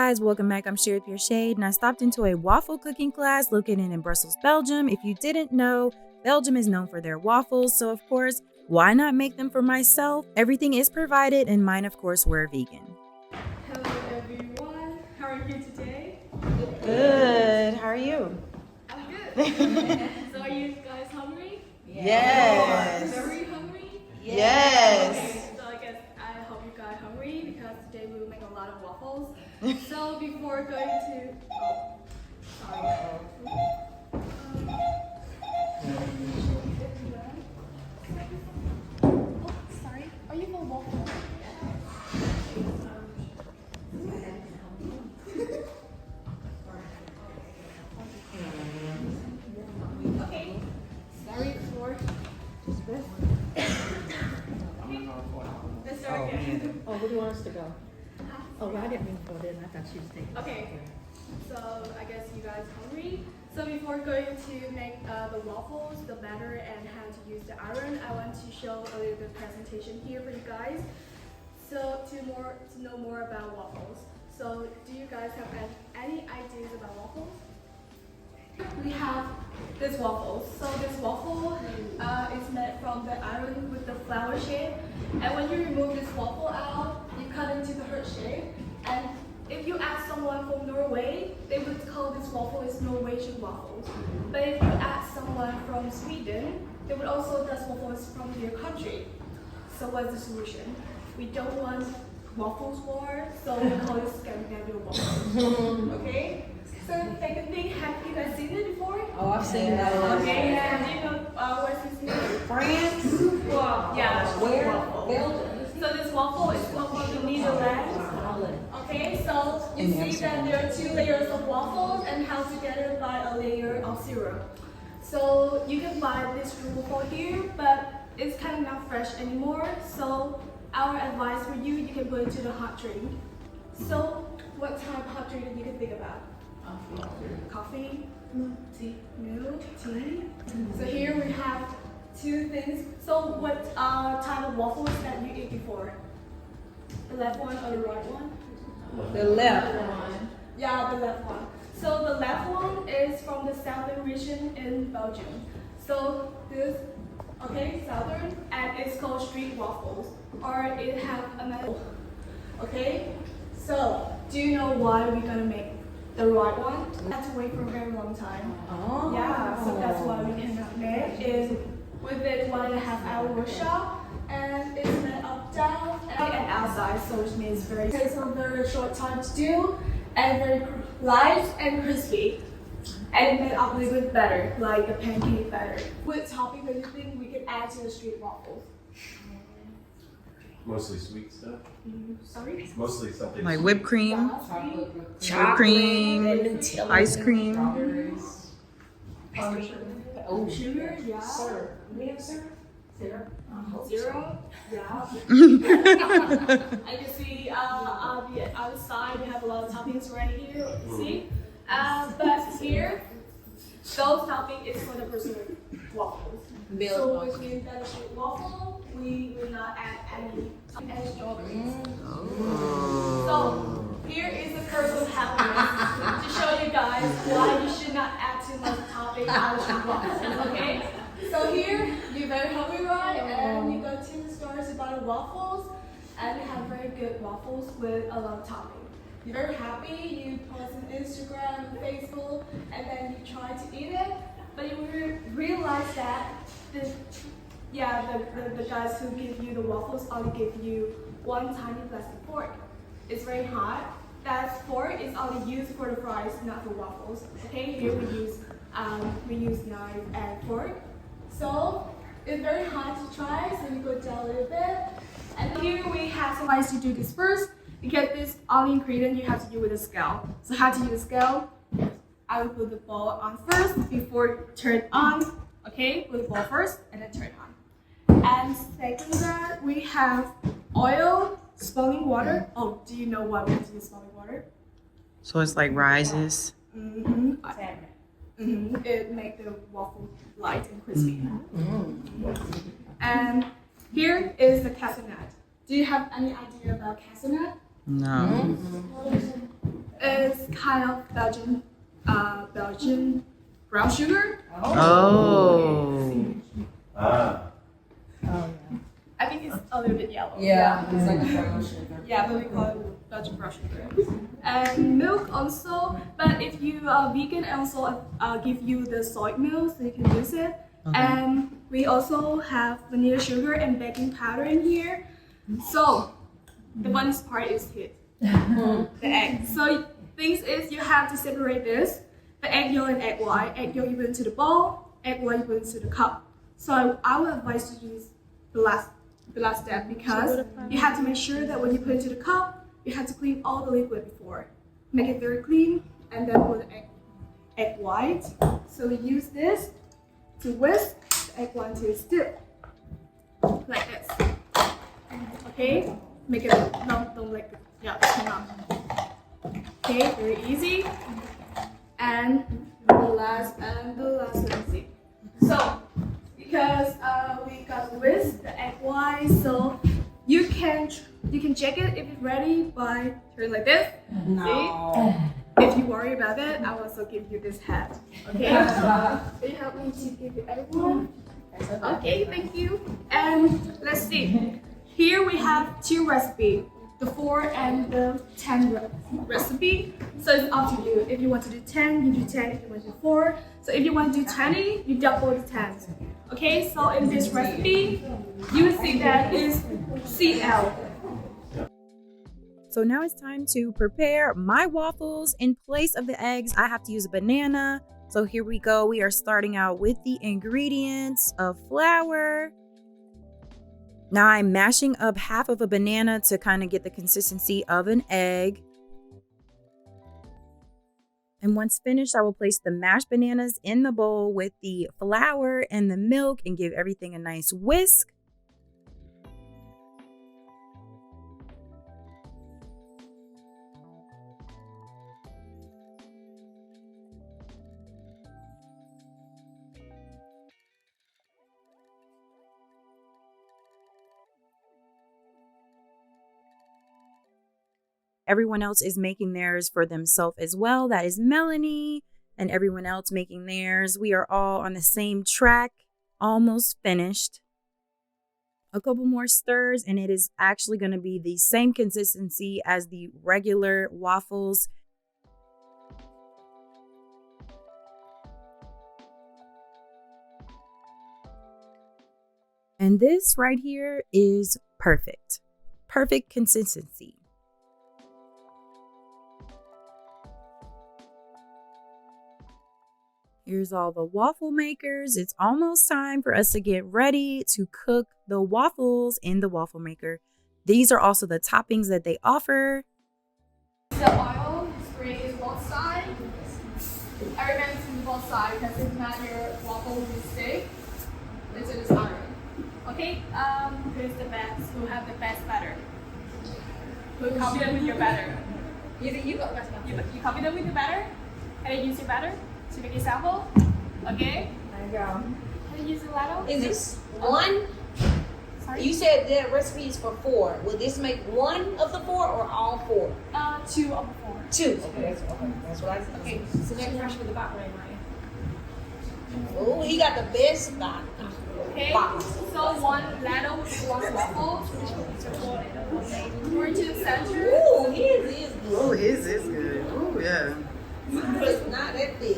guys, welcome back. I'm Shadee with your Shade, and I stopped into a waffle cooking class located in Brussels, Belgium. If you didn't know, Belgium is known for their waffles, so of course, why not make them for myself? Everything is provided, and mine, of course, were vegan. Hello everyone, how are you today? Good. How are you? I'm good. So are you guys hungry? Yes. Very hungry? Yes. Okay, so I guess I hope you guys hungry because today we will make a lot of waffles. So before going to sorry, are you for waffle? Okay, sorry for let's start again. Oh, where do you want us to go? Oh, I didn't mean to go there. I thought she was taking. Okay, so I guess you guys hungry. So before going to make the waffles, the batter, and how to use the iron, I want to show a little bit of presentation here for you guys. So to know more about waffles. So do you guys have any ideas about waffles? We have this waffle. So this waffle is made from the iron with the flower shape. And when you remove this waffle out, you cut into the heart shape. And if you ask someone from Norway, they would call this waffle as Norwegian waffles. But if you ask someone from Sweden, they would also does waffles from their country. So what's the solution? We don't want waffles war, so we call it Scandinavian waffles. Okay? So second thing, have you guys seen it before? Oh, I've seen those. Okay, and do you know what's this name? France? Well, yeah, Where? waffle. Belgium. So this waffle is from the Netherlands. Okay, so you see that there are 2 layers of waffles and held together by a layer of syrup. So you can buy this waffle here, but it's kind of not fresh anymore. So our advice for you, you can put it to the hot drink. So what type of hot drink you can think about? Coffee, tea, milk, tea. So here we have 2 things. So what type of waffles that you ate before? The left one or the right one? The left one. Yeah, the left one. So the left one is from the southern region in Belgium. So this, okay, southern, and it's called street waffles, or it have another. Okay, so do you know why we're gonna make the right one? We have to wait for a very long time. Oh. Yeah, so that's why we cannot make it within 1.5 hour workshop, and it's made up down and outside, so it means it takes a very short time to do, and very light and crispy, and it made up a little bit better, like the pancake batter. What topping do you think we could add to the street waffles? Mostly sweet stuff. Sorry? Mostly something Like sweet. whipped cream, Yeah, whipped cream, ice cream. Oh, sugar, yeah. syrup. We have syrup? Syrup. Zero, yeah. I can see on the outside we have a lot of toppings right here. See, but here, those topping is for the personal waffles. So which means that a waffle, we will not add any strawberries. So here is the curse of happiness to show you guys why you should not add too much topping on the waffles. Okay. So here, you're very hungry, right? And you go to the stores to buy waffles, and they have very good waffles with a lot of topping. You're very happy, you post on Instagram and Facebook, and then you try to eat it, but you realize that the guys who give you the waffles only give you one tiny plastic fork. It's very hot. That fork is only used for the fries, not for waffles. Okay, here we use knife and fork. So it's very hard to try, so you go down a little bit. And here we have some ways to do this first, because this only ingredient you have to do with a scale. So how to use a scale? I will put the bowl on first before turn it on. Okay, put the bowl first and then turn it on. And second that we have oil, spalling water. Oh, do you know why we have to use spalling water? So it's like rises. It makes the waffle light and crispy. And here is the cassonade. Do you have any idea about cassonade? No. It's kind of Belgian brown sugar. Oh. Ah. Oh, I think it's a little bit yellow. Yeah, it's like a brown sugar. Yeah, but we call it Belgian brown sugar. And milk also, but if you are vegan, I also give you the soy milk so you can use it. And we also have vanilla sugar and baking powder in here. So the funnest part is here, the egg. So things is you have to separate this, the egg yolk and egg white. Egg yolk you put into the bowl, egg white you put into the cup. So I would advise you to use the last step because you have to make sure that when you put it into the cup, you have to clean all the liquid before. Make it very clean and then put the egg white. So we use this to whisk the egg white until it's stiff. Like this. Okay? Make it, no, don't like it. Yeah, come on. Okay, very easy. And the last, let's see. So, because we got whisk the egg white, so you can check it if it's ready by turning like this. No. See? If you worry about it, I will also give you this hat. Okay? Will you help me to give you everyone? Okay, thank you. And let's see. Here we have 2 recipes, the 4 and the 10 recipe. So it's up to you. If you want to do 10, you do 10. If you want to do 4. So if you want to do 20, you double the 10. Okay, so in this recipe, you will see that is CL. So now it's time to prepare my waffles. In place of the eggs, I have to use a banana. So here we go. We are starting out with the ingredients of flour. Now I'm mashing up half of a banana to kind of get the consistency of an egg. And once finished, I will place the mashed bananas in the bowl with the flour and the milk and give everything a nice whisk. Everyone else is making theirs for themselves as well. That is Melanie and everyone else making theirs. We are all on the same track, almost finished. A couple more stirs and it is actually going to be the same consistency as the regular waffles. And this right here is perfect. Perfect consistency. Here's all the waffle makers. It's almost time for us to get ready to cook the waffles in the waffle maker. These are also the toppings that they offer. The oil sprays both sides. I recommend to both sides because if not, your waffle will stick into this iron. Okay, who's the best? Who have the best batter? Who confident with your batter? You confident with your batter? Can I use your batter to make a sample? Okay. There you go. Can I use the ladle? Is this one? Sorry? You said the recipe is for 4. Will this make one of the 4 or all 4? 2 of the 4. 2. Okay, that's what I said. Okay, so next question with the batter right? Oh, he got the best batter. Okay, Wow. so 1 ladle with 1 waffle. Pour into the center. Ooh, his is good. Oh, his is good. Oh, yeah. It's not that big.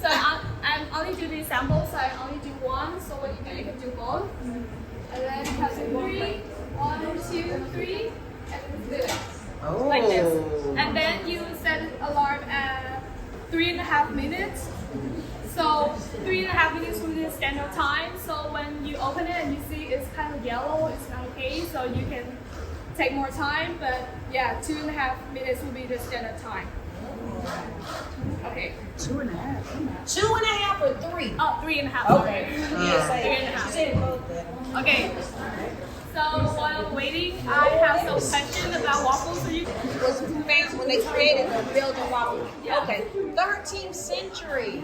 So I'm only do the samples, so I only do 1, so what you can do both. And then count to 3, 1, 2, 3, and then do it. Oh. Like this. And then you set an alarm at 3.5 minutes. So 3.5 minutes will be the standard time. So when you open it and you see it's kind of yellow, it's not okay. So you can take more time, but yeah, 2.5 minutes will be the standard time. Okay. 2.5. 2.5 or 3? Oh, 3.5. Okay. Sorry. Yes, Three and a half. she said both. Okay. So while waiting, I have some questions about waffles for you. Was famous when they created the Belgian waffle. Yeah. Okay. 13th century.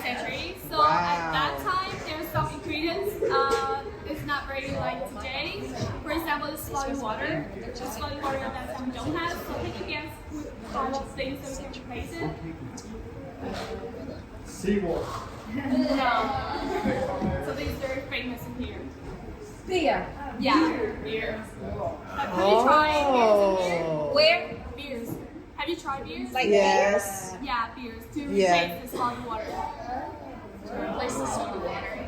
Century. So Wow. at that time, there's some ingredients. It's not very like today. For example, it's slowing water. Just slowing water that some don't have. So can you guess all of things that we can replace it? Seawater. No. Something is very famous in here. Beer. Yeah, beers. Have you tried Where? beers? Have you tried beers? Like Yes. Yeah, beers to Yeah. replace the slowing water. replace the soda water.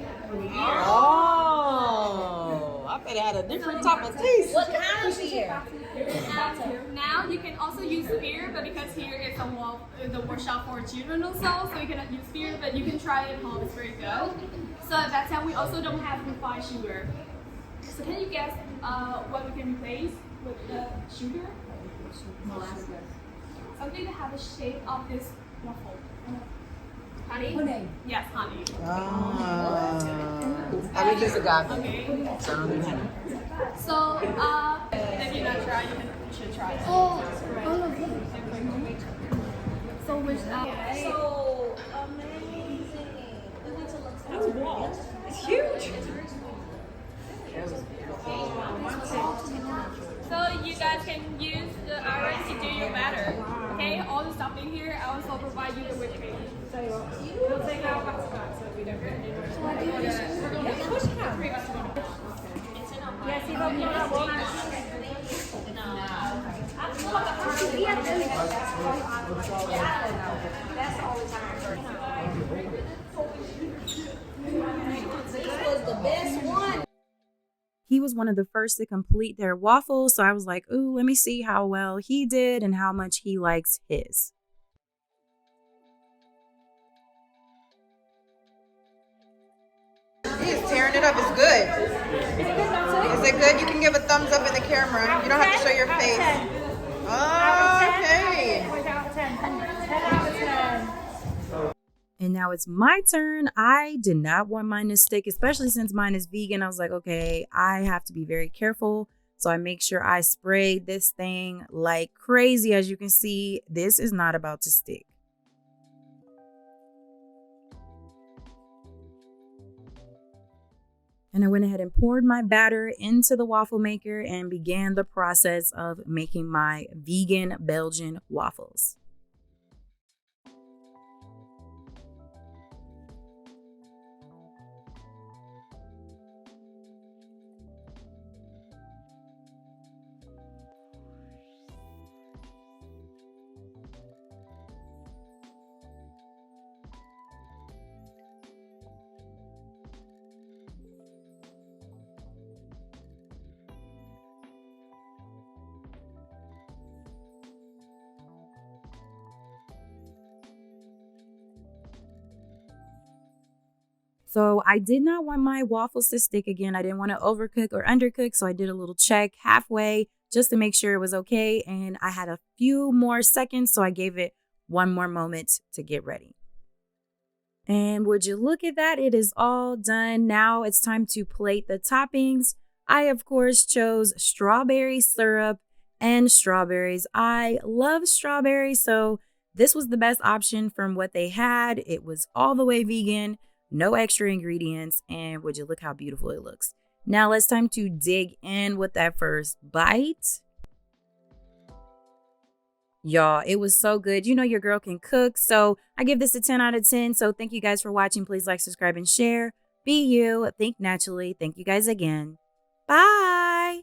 Oh, I bet it had a different type of taste. What kind of beer? Now you can also use beer, but because here it's the workshop for children also, so you cannot use beer, but you can try it at home. It's very good. So at that time we also don't have refined sugar. So can you guess what we can replace with the sugar? Molasses. Something that have the shape of this waffle. Honey? Yes, honey. I would use agave. Okay. So if you not try, you should try. So which So amazing. that's wall. It's huge. So you guys can use the iron to do your batter. Okay, all the stuff in here, I also provide you the whipped cream. We'll take out hot spots so we don't get any. Yes, you don't need that one. This was the best one. He was one of the first to complete their waffles, so I was like, ooh, let me see how well he did and how much he likes his. He is tearing it up. It's good. Is it good? You can give a thumbs up in the camera. You don't have to show your face. Okay. And now it's my turn. I did not want mine to stick, especially since mine is vegan. I was like, okay, I have to be very careful. So I make sure I spray this thing like crazy. As you can see, this is not about to stick. And I went ahead and poured my batter into the waffle maker and began the process of making my vegan Belgian waffles. So I did not want my waffles to stick again. I didn't want to overcook or undercook. So I did a little check halfway just to make sure it was okay. And I had a few more seconds. So I gave it one more moment to get ready. And would you look at that? It is all done. Now it's time to plate the toppings. I, of course, chose strawberry syrup and strawberries. I love strawberries. So this was the best option from what they had. It was all the way vegan. No extra ingredients, and would you look how beautiful it looks. Now it's time to dig in with that first bite. Y'all, it was so good. You know your girl can cook, so I give this a 10 out of 10. So thank you guys for watching. Please like, subscribe, and share. Be you. Think naturally. Thank you guys again. Bye.